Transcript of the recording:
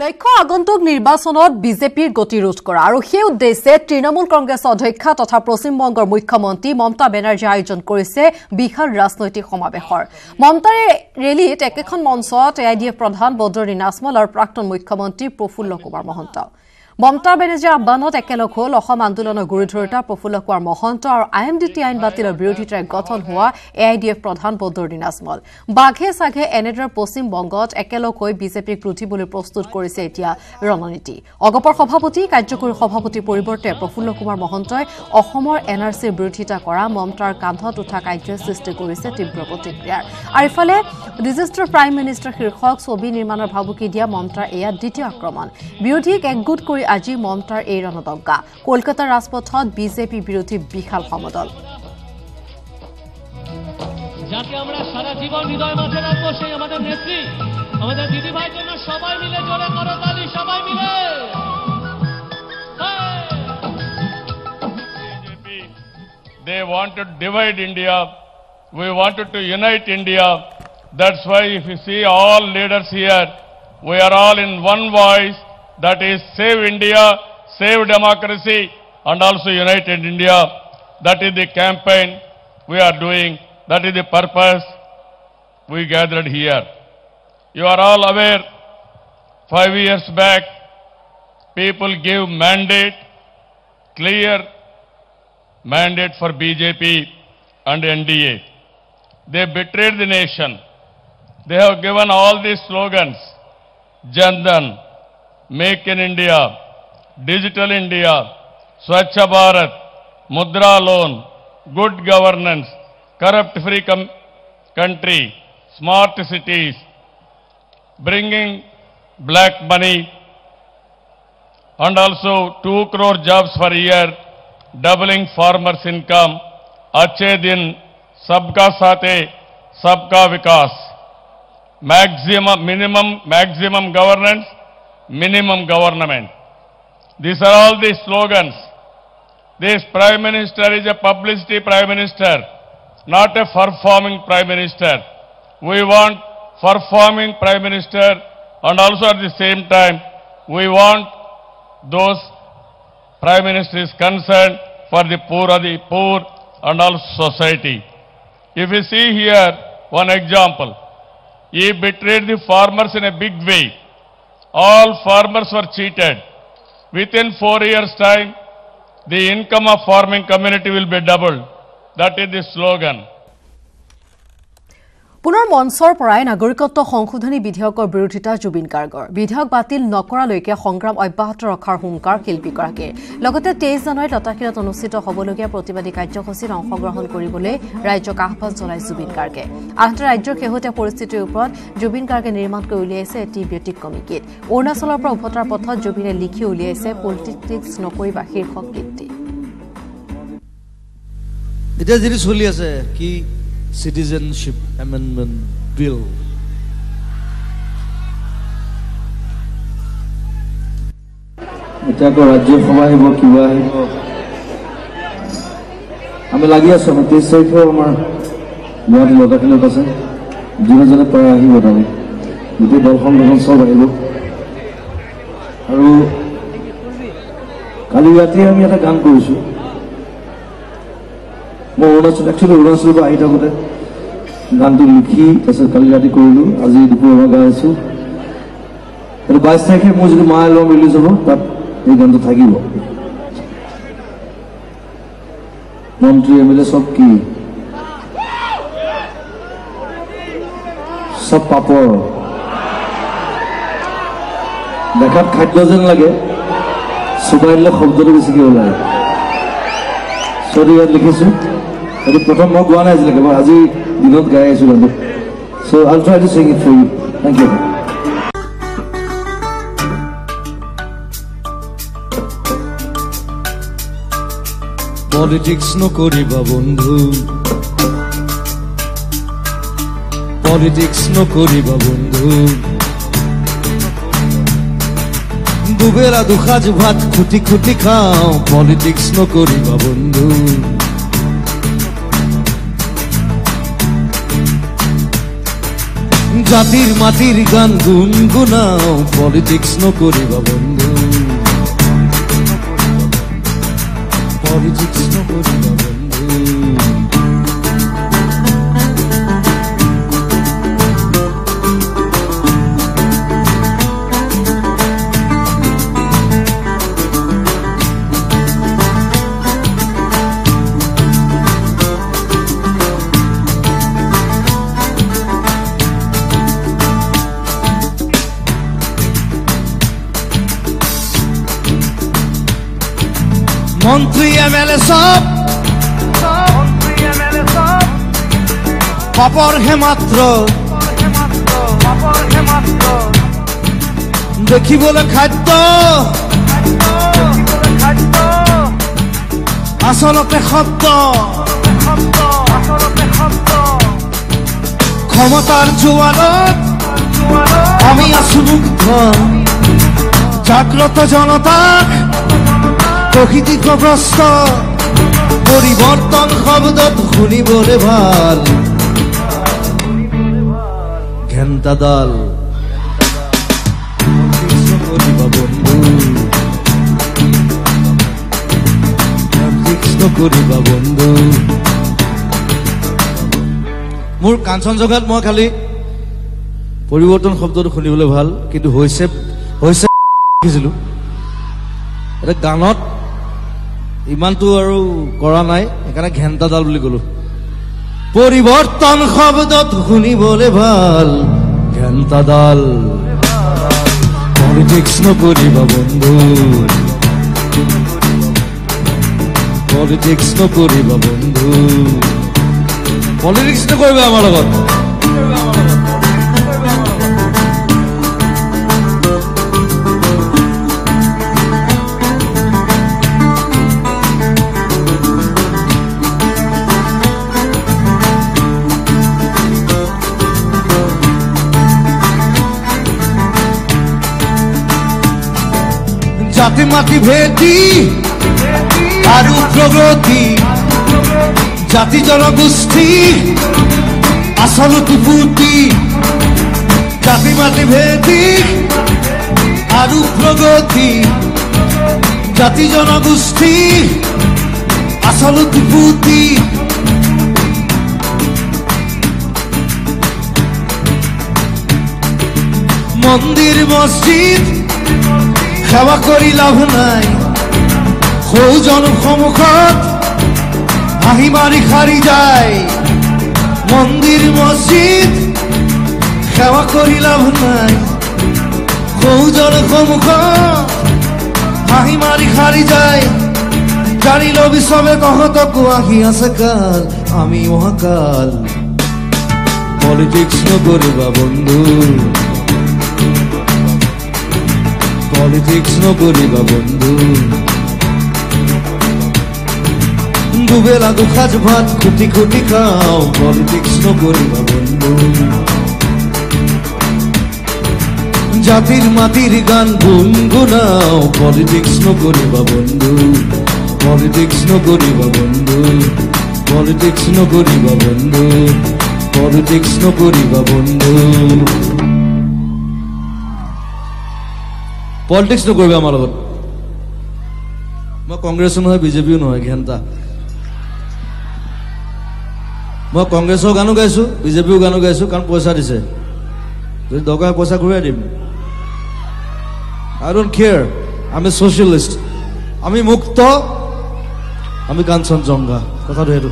লক্ষ্য আগন্তুক নিৰ্বাচনত বিজেপিৰ গতিৰোধ কৰা আৰু সেই উদ্দেশ্যে তৃণমূল কংগ্ৰেছ অধ্যক্ষ তথা পশ্চিমবংগৰ মুখ্যমন্ত্ৰী মমতা বেনাৰ্জী আয়োজন কৰিছে বিশাল ৰাজনৈতিক সমাৱেশৰ মমতাৰ ৰেলীত একেখন মঞ্চত এআইডিএফ প্ৰধান বদৰুদ্দিন আজমল আৰু প্ৰাক্তন মুখ্যমন্ত্ৰী প্ৰফুল্ল কুমাৰ মহন্ত মমতা বেনাৰ্জীৰ আহ্বানত একেলগ হ'ল অসম আন্দোলনৰ গুৰুধৰোতা প্ৰফুল্ল কুমাৰ মহন্ত আৰু আইএমডিটি আইন বাতিলৰ বিৰোধিতাৰে গঠন হোৱা এআইডিএফ প্ৰধান বদৰুদ্দিন আজমল বাঘে সাঘে এনেদৰে পশ্চিমবংগত একেলগ হৈ বিজেপিক লুটিবলৈ প্ৰস্তুত কৰিছে এতিয়া ৰণনীতি অগপৰ সভাপতি কাৰ্যকৰী সভাপতিৰ পৰিৱৰ্তে প্ৰফুল্ল কুমাৰ মহন্তই অসমৰ এনআৰচিৰ বিৰোধিতা কৰা মমতাৰ কান্ধত উঠা কাৰ্যই সৃষ্টি কৰিছে তীব্ৰ প্ৰতিক্ৰিয়াৰ আৰু ইফালে ডিজাষ্টাৰ প্ৰাইম মিনিষ্টাৰ শীৰ্ষক ছবি নিৰ্মাণৰ ভাবুকি দিয়া মমতাৰ এয়া দ্বিতীয় আক্ৰমণ বিৰোধীক একগোট কৰি আজি মমতাৰ এই ৰণদংকা কলকাতাৰ ৰাজপথত বিজেপি বিৰোধী বিশাল সমদল যাকে আমরা সারা জীবন হৃদয় মাঝে রাখবো সেই আমাদের নেত্রী আমাদের দিদি ভাইয়ের জন্য সবাই মিলে জোরে করো তালি সবাই মিলে They want to divide India. We wanted to unite India. That's why if you see all leaders here, we are all in one voice. That is save India, save democracy and also united India. That is the campaign we are doing. That is the purpose we gathered here. You are all aware, 5 years back, people gave mandate, clear mandate for BJP and NDA. They betrayed the nation. They have given all these slogans, Jandan, Make in India, Digital India, Swachha Bharat, Mudra Loan, Good Governance, Corrupt-Free Country, Smart Cities, bringing black money, and also 2 crore jobs per year, doubling farmers' income, Achhe Din, Sabka Saath, Sabka Vikas, maximum governance, minimum government. These are all the slogans. This Prime Minister is a publicity Prime Minister, not a performing Prime Minister. We want performing Prime Minister and also at the same time, we want those Prime Ministers concerned for the poor and also society. If you see here one example, he betrayed the farmers in a big way. All farmers were cheated. Within 4 years' time, the income of farming community will be doubled. That is the slogan. পুনৰ মঞ্চৰ পৰাই নাগৰিকত্ব সংশোধনী বিধেয়কৰ বিৰোধিতা জুবিন গাৰ্গৰ বিধেয়ক বাতিল নকৰালৈকে সংগ্ৰাম অব্যাহত ৰখাৰ হুংকাৰ শিল্পীগৰাকীৰ লগতে 23 জানুৱাৰীত লতাশিলত অনুষ্ঠিত হ'বলগীয়া প্ৰতিবাদী কাৰ্যসূচীত অংশগ্ৰহণ কৰিবলৈ ৰাজ্যক আহ্বান জনাই জুবিন গাৰ্গে আনহাতে ৰাজ্যৰ শেহতীয়া পৰিস্থিতিৰ ওপৰত জুবিন গাৰ্গে নিৰ্মাণ কৰি উলিয়াইছে এটি ব্যতিক্ৰমী গীত অৰুণাচলৰ পৰা উভতাৰ পথত জুবিনে লিখি উলিয়াইছে পলিটিক্স নকৰিবা শীৰ্ষক গীতটি এটা যিটো চলি আছে কি Citizenship Amendment Bill. এটা ৰাজ্যসভা আহিব কিবা আহিব আমি লাগি আছো 23 তাৰিখে আমাৰ গুৱাহাটী লতাশিলত আছে যোনে প্ৰায় আহিব তালৈ গোটেই দলখন চব আহিব আৰু কালি ৰাতি আমি এটা গান কৰিছো মই অৰুণাচলৰ পৰা আহি থাকোঁতে গানটো লিখি তাৰপিছত কালি ৰাতি কৰিলোঁ আজি দুপৰীয়া গাইছোঁ আৰু 22 তাৰিখে মোৰ যদি মা এলবাম ৰিলিজ হ'ব তাত এই গানটো থাকিব মন্ত্ৰী এমএলএ চব কি চব পাপৰ দেখাত খাদ্য যেন লাগে চুবাই দিলে শব্দটো বেছিকৈ ওলায় চৰি ইয়াত লিখিছোঁ এইটো প্ৰথম মই গোৱা নাই আজিলৈকে মই আজি দিনত গাই আছোঁ গানটো so' I'll try to sing it for you thank you politics নকৰিবা বন্ধু পলিটিক্স নকৰিবা বন্ধু দুবেলা দুসাজ ভাত খুটি খুটি খাওঁ পলিটিক্স নকৰিবা বন্ধু জাতির মাটির গান গুনগুনাও পলিটিক্স নকরিবা বন্ধু পলিটিক্স নকরিবা বন্ধু মন্ত্রী এমএলএ সব পাপর হে মাত্র দেখিবলে খাদ্য আসলতে শব্দ ক্ষমতার জোয়াৰত আমি আছো মুগ্ধ জাগ্ৰত জনতাক প্ৰকৃতি প্ৰস্ত পৰিবৰ্তন শব্দত শুনিবলে ভাল ঘেন্টা দল কৰিবা বন্ধু মোৰ কাঞ্চনজংঘাত মই খালি পৰিৱৰ্তন শব্দটো শুনিবলৈ ভাল কিন্তু হৈছে দেখিছিলো এটা গানত ইমানটো আৰু কৰা নাই সেইকাৰণে ঘেন্টাডাল বুলি ক'লো পৰিৱৰ্তন শব্দত শুনিবলৈ ভাল ঘেন্টাডাল পলিটিক্স নকৰিবা বন্ধু পলিটিক্স নকৰিবা বন্ধু পলিটিক্স নকৰিবা আমাৰ লগত জাতি মাটি ভেটি আৰু প্ৰগতি জাতি জনগোষ্ঠী আচলতে ফুটি জাতি মাটি ভেটি আৰু প্ৰগতি জাতি জনগোষ্ঠী আচলতে ফুটি মন্দিৰ মছজিদ সেৱা কৰি লাভ নাই সৌজন সন্মুখত হাঁহি মাৰি সাৰি যায় মন্দিৰ মছজিদ সেৱা কৰি লাভ নাই সৌজন সন্মুখত হাঁহি মাৰি সাৰি যায় জানি লবি চবে তহঁতকো আহি আছে কাল আমি অহাকাল পলিটিক্স নকৰিবা বন্ধু পলিটিক্স নকৰিবা বন্ধু দুবেলা দুসাঁজ ভাত খুটি খুটি খাওঁ পলিটিক্স নকৰিবা বন্ধু জাতিৰ মাটিৰ গান গুনগুনাও পলিটিক্স নকৰিবা বন্ধু পলিটিক্স নকৰিবা বন্ধু পলিটিক্স নকৰিবা বন্ধু পলিটিক্স নকৰিবা বন্ধু পলিটিক্স নকৰিবা আমাৰ লগত মই কংগ্ৰেছো নহয় বিজেপিও নহয় ঘেন্টা মই কংগ্ৰেছৰ গানো গাইছো বিজেপিও গানো গাইছো কাৰণ পইচা দিছে যদি দৰকাৰ পইচা ঘূৰাই দিম আই ডোন্ট কেয়াৰ আমি ছ'চিয়েলিষ্ট আমি মুক্ত আমি কাঞ্চনজংঘা কথাটো সেইটো